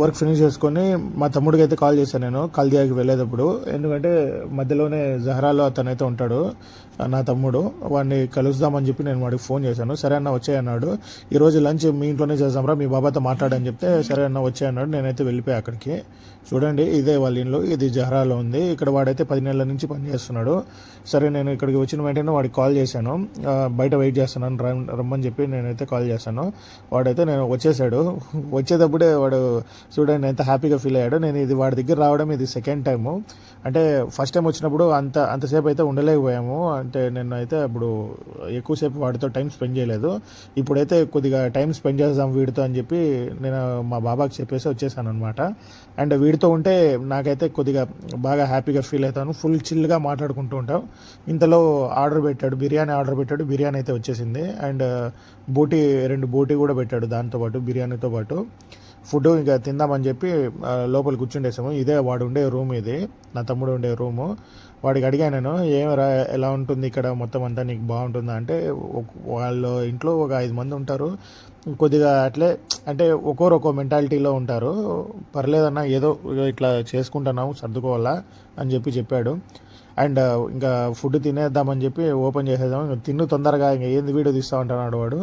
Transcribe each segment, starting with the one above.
Work finish చేసుకొని మా తమ్ముడికి అయితే కాల్ చేశాను నేను కల్దియాకి వెళ్ళేటప్పుడు. ఎందుకంటే మధ్యలోనే జహరాలో అతనైతే ఉంటాడు నా తమ్ముడు, వాడిని కలుద్దామని చెప్పి నేను వాడికి ఫోన్ చేశాను. సరే అన్న వచ్చాయన్నాడు. ఈరోజు లంచ్ మీ ఇంట్లోనే చేద్దాంరా, మీ బాబాతో మాట్లాడని చెప్తే సరే అన్న వచ్చాయన్నాడు. నేనైతే వెళ్ళిపోయా అక్కడికి. చూడండి ఇదే వాళ్ళ ఇల్లు, ఇది జహరాలో ఉంది. ఇక్కడ వాడైతే 10 నెలల నుంచి పనిచేస్తున్నాడు. సరే నేను ఇక్కడికి వచ్చిన వెంటనే వాడికి కాల్ చేశాను, బయట వెయిట్ చేస్తున్నాను రమ్మని చెప్పి నేనైతే కాల్ చేశాను. వాడైతే నేను వచ్చేసాడు. వచ్చేటప్పుడే వాడు చూడండి ఎంత హ్యాపీగా ఫీల్ అయ్యాడు. నేను ఇది వాడి దగ్గర రావడం ఇది సెకండ్ టైము. అంటే ఫస్ట్ టైం వచ్చినప్పుడు అంతసేపు అయితే ఉండలేకపోయాము. అంటే నేను అయితే అప్పుడు ఎక్కువసేపు వాడితో టైం స్పెండ్ చేయలేదు. ఇప్పుడైతే కొద్దిగా టైం స్పెండ్ చేద్దాం వీడితో అని చెప్పి నేను మా బాబాకి చెప్పేసి వచ్చేసాను అనమాట. అండ్ వీడితో ఉంటే నాకైతే కొద్దిగా బాగా హ్యాపీగా ఫీల్ అవుతాను. ఫుల్ చిల్గా మాట్లాడుకుంటూ ఉంటాం. ఇంతలో బిర్యానీ ఆర్డర్ పెట్టాడు. బిర్యానీ అయితే వచ్చేసింది. అండ్ బోటీ 2 బోటీ కూడా పెట్టాడు దాంతోపాటు, బిర్యానీతో పాటు. ఫుడ్ ఇంకా తిందామని చెప్పి లోపల కూర్చుండేసాము. ఇదే వాడు ఉండే రూమ్, ఇది నా తమ్ముడు ఉండే రూము. వాడికి అడిగాను నేను, ఏమరా ఎలా ఉంటుంది ఇక్కడ మొత్తం అంతా, నీకు బాగుంటుందా అంటే, వాళ్ళ ఇంట్లో ఒక 5 మంది ఉంటారు. కొద్దిగా అట్లే అంటే ఒక్కో మెంటాలిటీలో ఉంటారు. పర్లేదన్నా ఏదో ఇట్లా చేసుకుంటున్నాము, సర్దుకోవాలా అని చెప్పాడు. అండ్ ఇంకా ఫుడ్ తినేద్దామని చెప్పి ఓపెన్ చేసేద్దాం, తిన్ను తొందరగా, ఇంకా ఏంది వీడియో తీస్తా ఉంటున్నాడు వాడు.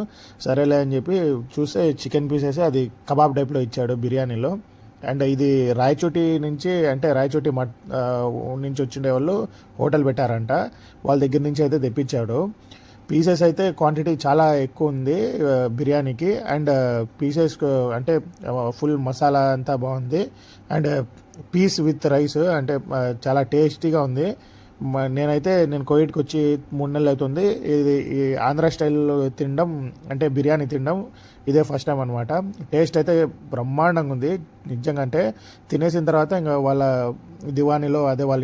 సరేలే అని చెప్పి చూస్తే చికెన్ పీసెస్ అది కబాబ్ టైప్లో ఇచ్చాడు బిర్యానీలో. అండ్ ఇది రాయచోటి నుంచి, అంటే రాయచోటి నుంచి వచ్చిండే వాళ్ళు హోటల్ పెట్టారంట, వాళ్ళ దగ్గర నుంచి అయితే తెప్పించాడు. పీసెస్ అయితే క్వాంటిటీ చాలా ఎక్కువ ఉంది బిర్యానీకి. అండ్ పీసెస్ అంటే ఫుల్ మసాలా అంతా బాగుంది. అండ్ పీస్ విత్ రైస్ అంటే చాలా టేస్టీగా ఉంది. నేను కోవిడ్కి వచ్చి 3 నెలలు అవుతుంది. ఈ ఆంధ్ర స్టైల్ తినడం, అంటే బిర్యానీ తినడం ఇదే ఫస్ట్ టైం అనమాట. టేస్ట్ అయితే బ్రహ్మాండంగా ఉంది నిజంగా. అంటే తినేసిన తర్వాత ఇంకా వాళ్ళ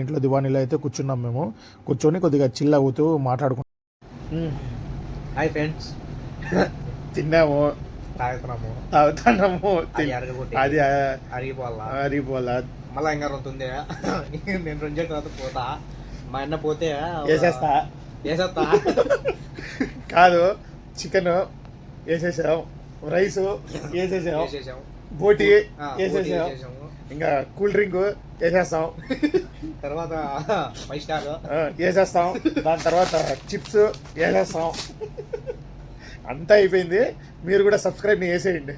ఇంట్లో దివానీలో అయితే కూర్చున్నాం మేము. కూర్చొని కొద్దిగా చిల్ అవుతూ మాట్లాడుకుంటాం. హాయ్ ఫ్రెండ్స్, తిన్నాము, తాగుతున్నాము. అది అరిగిపోలా మళ్ళా ఇంకా అవుతుంది. నేను 2 రోజుల తర్వాత పోతా. మా అన్న పోతే వేసేస్తా కాదు, చికెన్ వేసేసాం, రైస్ వేసేసాం, బోటి వేసేసాం, ఇంకా కూల్ డ్రింక్ వేసేస్తాం, తర్వాత 5 స్టార్ వేసేస్తాం, దాని తర్వాత చిప్స్ వేసేస్తాం. అంతా అయిపోయింది. మీరు కూడా సబ్స్క్రైబ్ చేసేయండి.